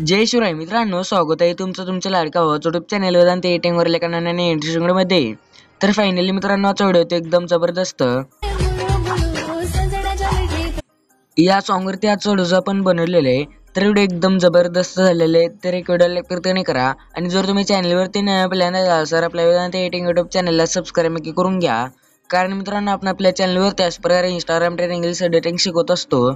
जय शिवराय मित्रांनो, स्वागत आहे तुमचं तुमच्या लाडका भावाचं युट्यूब चॅनल वेदांत एडिटिंगवर एका नाण्याने इंटरेस्टिंगमध्ये. तर फायनली मित्रांनो, आजचा व्हिडिओ तो एकदम जबरदस्त. या सॉन्गवरती आजचा व्हिडिओ आपण बनवलेला आहे. तर व्हिडिओ एकदम जबरदस्त झालेले आहे. तर एक व्हिडिओ लाईक करताना करा आणि जर तुम्ही चॅनलवरती नव्या पहिल्यांदा सर आपल्या वेदांत एडिटिंग युट्यूब चॅनलला सबस्क्राईब नक्की करून घ्या. कारण मित्रांनो, आपण आपल्या चॅनलवर त्याच प्रकारे इंस्टाग्राम ट्रेनिंग इंग्लिश एडिटिंग शिकवत असतो.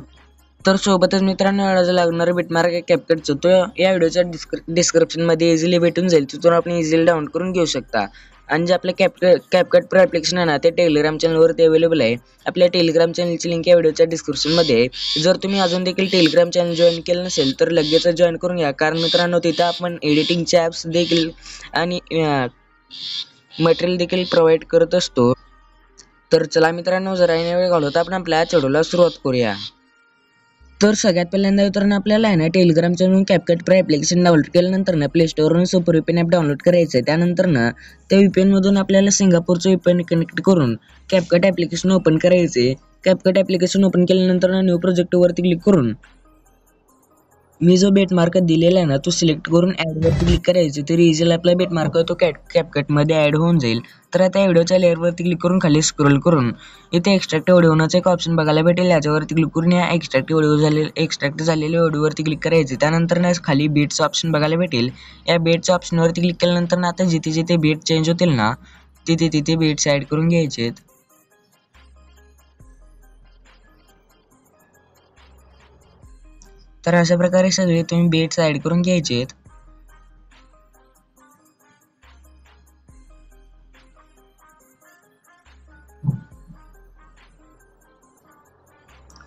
तर सोबतच मित्रांनो, याला लागणारं बिटमार्क आहे कॅपकटचं, तो या व्हिडिओच्या डिस्क्रिप्शनमध्ये इझिली भेटून जाईल. तिथून आपण इझिली डाउनलोड करून घेऊ शकता. आणि जे आपलं कॅपकट प्रो ॲप्लिकेशन आहे ना, ते टेलिग्राम चॅनलवरती अवेलेबल आहे. आपल्या टेलिग्राम चॅनलची लिंक या व्हिडिओच्या डिस्क्रिप्शनमध्ये आहे. जर तुम्ही अजून देखील टेलिग्राम चॅनल जॉईन केलं नसेल तर लगेच जॉईन करून घ्या. कारण मित्रांनो, तिथं आपण एडिटिंगचे ॲप्स देखील आणि मटेरियल देखील प्रोव्हाइड करत असतो. तर चला मित्रांनो, जरा वेळ घालवता आपण आपल्या व्हिडिओला सुरुवात करूया. तर सगळ्यात पहिल्यांदा मित्रांनो, आपल्याला आहे ना Telegram channel CapCut pro application download केल्यानंतर ना प्ले स्टोअरवरून सुपर VPN ॲप डाउनलोड करायचं आहे. त्यानंतर ना त्या VPN मधून आपल्याला सिंगापूरचं VPN कनेक्ट करून कॅपकट ॲप्लिकेशन ओपन करायचे. कॅपकट ॲप्लिकेशन ओपन केल्यानंतर ना न्यू प्रोजेक्टवरती क्लिक करून मी जो बेटमार्क दिलेला आहे ना, तो सिलेक्ट करून ॲडवरती क्लिक करायचे. तर इझिली आपला बेटमार्क तो कॅपकटमध्ये ॲड होऊन जाईल. तर आता या व्हिडिओच्या लेअरवरती क्लिक करून खाली स्क्रोल करून इथे एक्स्ट्रॅक्ट व्हिडिओ होण्याचं एक ऑप्शन बघायला भेटेल. याच्यावरती क्लिक करून या एक्स्ट्रॅक्ट झालेल्या व्हिडिओवरती क्लिक करायचे. त्यानंतर ना खाली बीटचं ऑप्शन बघायला भेटेल. या बीटच्या ऑप्शनवरती क्लिक केल्यानंतर ना आता जिथे जिथे बीट चेंज होतील ना, तिथे तिथे बीट्स ॲड करून घ्यायचे. तर अशा प्रकारे सगळे तुम्ही बीट्स ॲड करून घ्यायचे.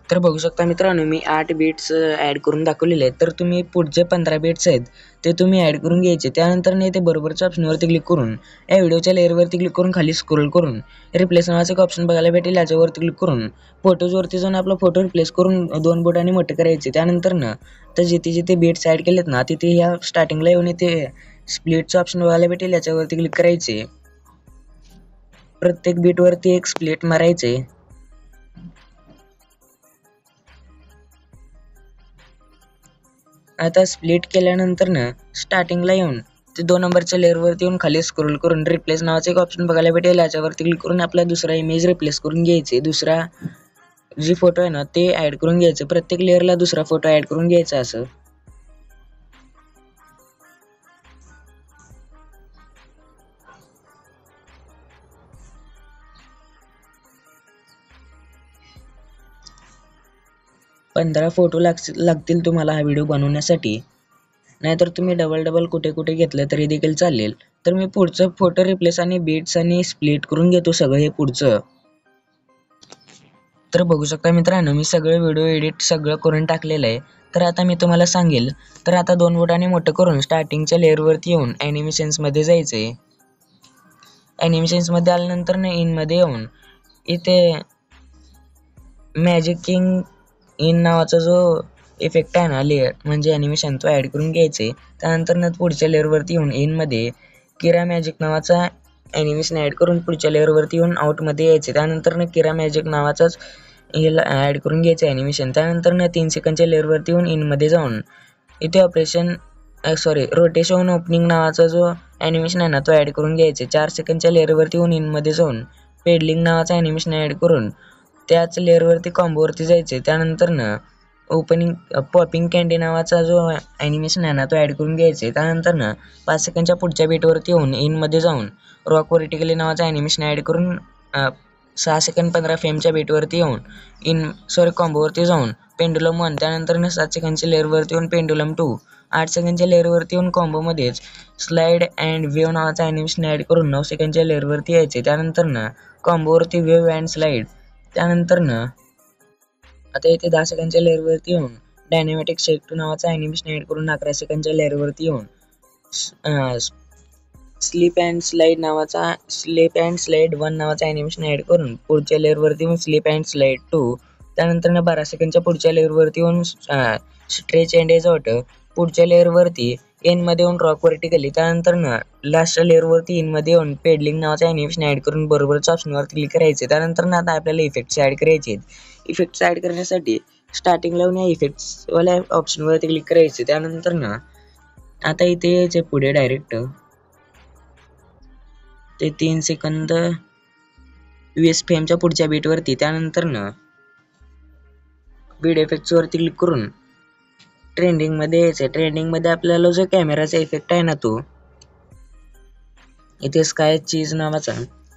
तर बघू शकता मित्रांनो, मी 8 बीट्स ॲड करून दाखवलेले आहेत. तर तुम्ही पुढचे 15 बीट्स आहेत ते तुम्ही ॲड करून घ्यायचे. त्यानंतर नाही ते बरोबरच्या ऑप्शनवरती क्लिक करून या व्हिडिओच्या लेअरवरती क्लिक करून खाली स्क्रोल करून रिप्लेस नावाचं एक ऑप्शन बघायला भेटेल. याच्यावरती क्लिक करून फोटोजवरती जाऊन आपला फोटो रिप्लेस करून 2 बोटांनी मोठे करायचे. त्यानंतर ना तर जिथे जिथे बीट्स ॲड केलेत ना, तिथे ह्या स्टार्टिंगला येऊन इथे स्प्लिटचं ऑप्शन बघायला भेटेल. याच्यावरती क्लिक करायचे. प्रत्येक बीटवरती एक स्प्लिट मारायचे. आता स्प्लिट केल्यानंतर ना स्टार्टिंगला येऊन ते 2 नंबरच्या लेअरवरती येऊन खाली स्क्रोल करून रिप्लेस नावाचं एक ऑप्शन बघायला भेटेल. याच्यावरती क्लिक करून आपला दुसरा इमेज रिप्लेस करून घ्यायचे. दुसरा जी फोटो आहे ना ते ॲड करून घ्यायचं. प्रत्येक लेअरला दुसरा फोटो ॲड करून घ्यायचा. असं पंधरा फोटो लागतील तुम्हाला हा व्हिडिओ बनवण्यासाठी. नाहीतर तुम्ही डबल कुठे कुठे घेतलं तरी देखील चालेल. तर मी पुढचं फोटो रिप्लेस आणि बीट्स आणि स्प्लिट करून घेतो सगळं हे पुढचं. तर बघू शकता मित्रांनो, मी सगळं व्हिडिओ एडिट सगळं करून टाकलेलं आहे. तर आता मी तुम्हाला सांगेल. तर आता 2 बोटाने मोठं करून स्टार्टिंगच्या लेअरवरती येऊन ॲनिमेशन्समध्ये जायचे. ॲनिमेशन्समध्ये आल्यानंतर ना इनमध्ये येऊन इथे मॅजिक किंग इन नावाचा जो इफेक्ट आहे ना लेअर म्हणजे ॲनिमेशन, तो ॲड करून घ्यायचे. त्यानंतर ना पुढच्या लेअरवरती येऊन इनमध्ये किरा मॅजिक नावाचा ॲनिमेशन ॲड करून पुढच्या लेअरवरती येऊन आउटमध्ये यायचे. त्यानंतर ना किरा मॅजिक नावाचाच ह्याला ॲड करून घ्यायचं ॲनिमेशन. त्यानंतर ना 3 सेकंडच्या लेअरवरती येऊन इनमध्ये जाऊन इथे रोटेशन ओपनिंग नावाचा जो ॲनिमेशन आहे ना तो ॲड करून घ्यायचे. 4 सेकंडच्या लेअरवरती येऊन इनमध्ये जाऊन पेडलिंग नावाचा ॲनिमेशन ॲड करून त्याच लेअरवरती कॉम्बोवरती जायचे. त्यानंतर ना पॉपिंग कॅन्डी नावाचा जो ॲनिमेशन आहे ना तो ॲड करून घ्यायचे. त्यानंतर ना 5 सेकंडच्या पुढच्या बीटवरती येऊन इनमध्ये जाऊन रॉक व्हर्टिकली नावाचा ॲनिमेशन ॲड करून 6 सेकंड 15 फ्रेमच्या बीटवरती येऊन कॉम्बोवरती जाऊन पेंडुलम 1. त्यानंतर ना 7 सेकंडच्या लेअरवरती येऊन पेंडुलम 2. 8 सेकंडच्या लेअरवरती येऊन कॉम्बोमध्येच स्लाइड अँड वेव्ह नावाचा ॲनिमेशन ॲड करून 9 सेकंडच्या लेअरवरती यायचे. त्यानंतर ना कॉम्बोवरती वेव्ह अँड स्लाइड. त्यानंतर ना आता इथे 10 सेकंडच्या लेअरवरती येऊन डायनॅमिक शेक नावाचा ॲनिमेशन ॲड करून 11 सेकंडच्या लेअरवरती येऊन स्लीप अँड स्लाईड 1 नावाचा ॲनिमेशन ॲड करून पुढच्या लेअरवरती येऊन स्लीप अँड स्लाईड 2. त्यानंतर 12 सेकंडच्या पुढच्या लेअरवरती येऊन स्ट्रेच अँड एज आउट. पुढच्या लेअरवरती एनमध्ये येऊन रॉक व्हर्टिकली. त्यानंतर लास्टच्या लेअरवरती इनमध्ये येऊन पेडलिंग नावाचं ॲनिमेशन ॲड करून बरोबरच्या ऑप्शनवरती क्लिक करायचे. त्यानंतर आता आपल्याला इफेक्ट्स ॲड करायचे आहेत. इफेक्ट्स ॲड करण्यासाठी स्टार्टिंगला येऊन या इफेक्ट्सवाल्या ऑप्शनवरती क्लिक करायचे. त्यानंतर आता इथे यायचे पुढे डायरेक्ट ते 3 सेकंद 20 फ्रेमच्या पुढच्या बीटवरती. त्यानंतर बीट इफेक्ट्सवरती क्लिक करून ट्रेंडिंगमध्ये यायचं. ट्रेंडिंगमध्ये आपल्याला जो कॅमेराचा इफेक्ट आहे ना तो इथे स्काय चीज नावाचा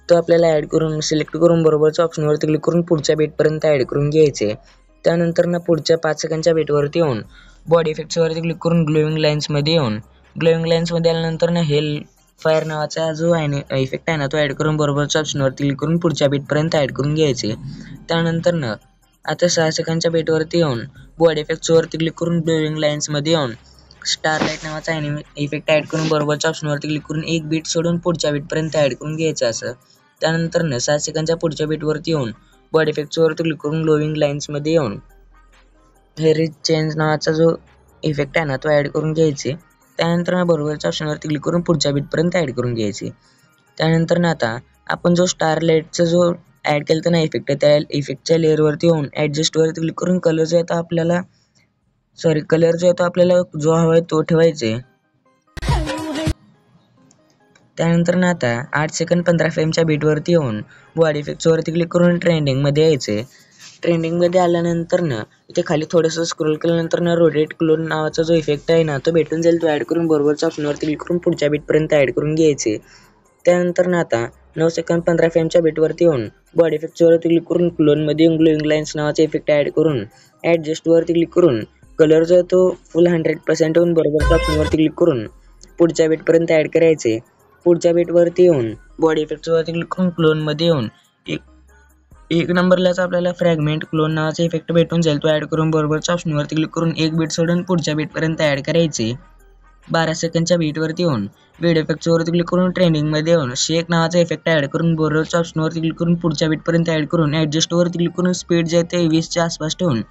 तो आपल्याला ॲड करून सिलेक्ट करून बरोबरच्या ऑप्शनवरती क्लिक करून पुढच्या बीटपर्यंत ॲड करून घ्यायचे. त्यानंतर पुढच्या 5 सेकंडच्या बीटवरती येऊन बॉडी इफेक्ट्सवरती क्लिक करून ग्लोईंग लाईन्समध्ये येऊन ग्लोईंग लाईन्समध्ये आल्यानंतर हेल फायर नावाचा जो इफेक्ट आहे ना तो ॲड करून बरोबरच्या ऑप्शनवरती क्लिक करून पुढच्या बीटपर्यंत ॲड करून घ्यायचे. त्यानंतर आता 6 सेकंडच्या बीटवरती येऊन बॉडी इफेक्ट्सवरती क्लिक करून ग्लोईंग लाईन्समध्ये येऊन स्टारलाईट नावाचा इफेक्ट ॲड करून बरोबरच्या ऑप्शनवरती क्लिक करून एक बीट सोडून पुढच्या बीटपर्यंत ॲड करून घ्यायचं असं. त्यानंतर 7 सेकंडच्या पुढच्या बीटवरती येऊन बॉडी इफेक्ट्सवरती क्लिक करून ग्लोईंग लाईन्समध्ये येऊन हेअर चेंज नावाचा जो इफेक्ट आहे ना तो ॲड करून घ्यायचे. त्यानंतर बरोबरच्या ऑप्शनवरती क्लिक करून पुढच्या बीटपर्यंत ॲड करून घ्यायचे. त्यानंतर आता आपण जो स्टारलाईटचा जो ॲड केलं ना इफेक्ट त्या इफेक्टच्या लेअरवरती येऊन ॲडजस्टवरती क्लिक करून कलर जो आहे तो आपल्याला जो हवा आहे तो ठेवायचे. त्यानंतर आता 8 सेकंद 15 फ्रेमच्या बीटवरती येऊन बॉडी इफेक्ट्सवरती क्लिक करून ट्रेंडिंगमध्ये यायचे. ट्रेंडिंगमध्ये आल्यानंतर इथे खाली थोडंसं स्क्रोल केल्यानंतर रोटेट क्लोन नावाचा जो इफेक्ट आहे ना तो भेटून जाईल. तो ॲड करून बरोबरच्या ऑप्शनवरती क्लिक करून पुढच्या बीटपर्यंत ॲड करून घ्यायचे. त्यानंतर आता 9 सेकंद 15 फ्रेमच्या बीटवरती येऊन बॉडी इफेक्ट्सवरती क्लिक करून क्लोनमध्ये येऊन ग्लोईंग लाईन्स नावाचा इफेक्ट ॲड करून ॲडजस्टवरती क्लिक करून कलर जो आहे तो फुल 100% होऊन बरोबरच्या ऑप्शनवरती क्लिक करून पुढच्या बीटपर्यंत ॲड करायचे. पुढच्या बीटवरती येऊन बॉडी इफेक्ट्सवरती क्लिक करून क्लोनमध्ये येऊन एक नंबरलाच आपल्याला फ्रॅगमेंट क्लोन नावाचा इफेक्ट भेटून जाईल. तो ॲड करून बरोबरच्या ऑप्शनवरती क्लिक करून एक बीट सोडून पुढच्या बीटपर्यंत ॲड करायचे. 12 सेकंडच्या बीटवरती येऊन बीट इफेक्ट्सवरती क्लिक करून ट्रेंडिंगमध्ये येऊन शेक नावाचा इफेक्ट ॲड करून बरोबरच्या ऑप्शनवरती क्लिक करून पुढच्या बीटपर्यंत ॲड करून ॲडजस्टवरती क्लिक करून स्पीड जे आहे ते 20च्या आसपास ठेवून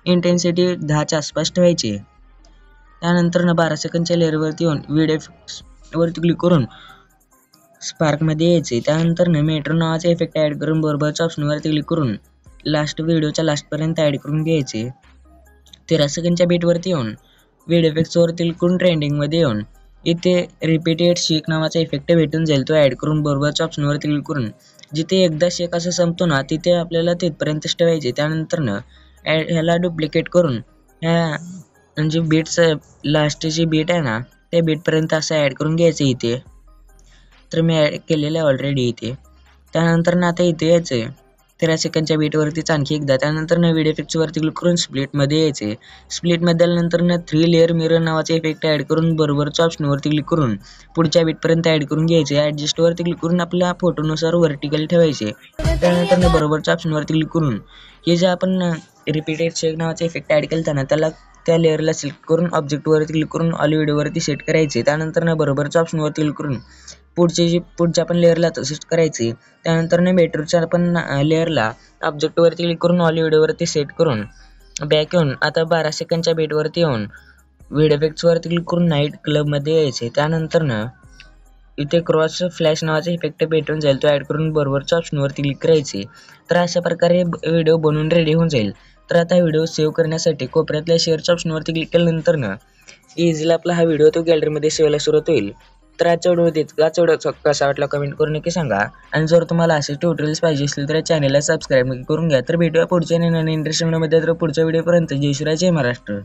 इंटेन्सिटी 10च्या आसपास ठेवायची. त्यानंतर 12 सेकंडच्या लेअरवरती येऊन व्हिडिओ इफेक्ट्सवरती क्लिक करून स्पार्कमध्ये यायचे. त्यानंतर मेट्रो नावाचा इफेक्ट ॲड करून बरोबरच्या ऑप्शनवरती क्लिक करून व्हिडिओच्या लास्टपर्यंत ॲड करून घ्यायचे. 13 सेकंडच्या बीटवरती येऊन व्हिडिओ इफेक्ट्सवरती क्लिक करून ट्रेंडिंगमध्ये येऊन इथे रिपीटेड शेक नावाचा इफेक्ट भेटून जाईल. तो ॲड करून बरोबरच्या ऑप्शनवरती क्लिक करून जिथे एकदा शेक असं संपतो ना तिथे आपल्याला तिथपर्यंतच ठेवायचे. त्यानंतर ह्याला डुप्लिकेट करून ह्या म्हणजे बीटचं लास्टची बीट आहे ना त्या बीटपर्यंत असं ॲड करून घ्यायचं इथे. तर मी ॲड केलेलं आहे ऑलरेडी इथे. त्यानंतर आता इथे यायचं 13 सेकंडच्या बीटवरतीच आणखी एकदा. त्यानंतर व्हिडिओ इफेक्ट्सवरती क्लिक करून स्प्लिटमध्ये यायचे. स्प्लिटमध्ये आल्यानंतर 3 लेअर मिरर नावाचा इफेक्ट ॲड करून बरोबरच्या ऑप्शनवरती क्लिक करून पुढच्या बीटपर्यंत ॲड करून घ्यायचे. ॲडजस्टवरती क्लिक करून आपल्या फोटोनुसार व्हर्टिकल ठेवायचे. त्यानंतर बरोबरच्या ऑप्शनवरती क्लिक करून हे जे आपण रिपीटेड शेक नावाचा इफेक्ट ॲड केला ना त्याला त्या लेअरला सिलेक्ट करून ऑब्जेक्टवरती क्लिक करून ऑल व्हिडिओवरती सेट करायचे. त्यानंतर बरोबरच्या ऑप्शनवरती क्लिक करून पुढच्या पण लेअरला तसेच करायचे. त्यानंतर मेट्रोच्या पण लेअरला ऑब्जेक्टवरती क्लिक करून ऑल व्हिडिओवरती सेट करून बॅक येऊन आता 12 सेकंडच्या बीटवरती येऊन व्हिडिओ इफेक्ट्सवरती क्लिक करून नाईट क्लबमध्ये यायचे. त्यानंतर इथे क्रॉस फ्लॅश नावाचा इफेक्ट भेटून जाईल. तो ॲड करून बरोबरच्या ऑप्शनवरती क्लिक करायचे. तर अशा प्रकारे व्हिडिओ बनवून रेडी होऊन जाईल. तर आता व्हिडिओ सेव्ह करण्यासाठी कोपऱ्यातल्या शेअरच्या ऑप्शनवरती क्लिक केल्यानंतर इझिली आपला हा व्हिडिओ तो गॅलरीमध्ये सेव्ह व्हायला सुरुवात होईल. तर आजच्या व्हिडिओ कसा वाटला कमेंट करून नक्की सांगा. आणि जर तुम्हाला असे ट्युटोरियल्स पाहिजे असतील तर चॅनलला सबस्क्राईब करून घ्या. तर भेटूया पुढच्या नवीन इंटरेस्टिंग व्हिडिओमध्ये. तर पुढच्या व्हिडिओपर्यंत जय श्रीराम जय महाराष्ट्र.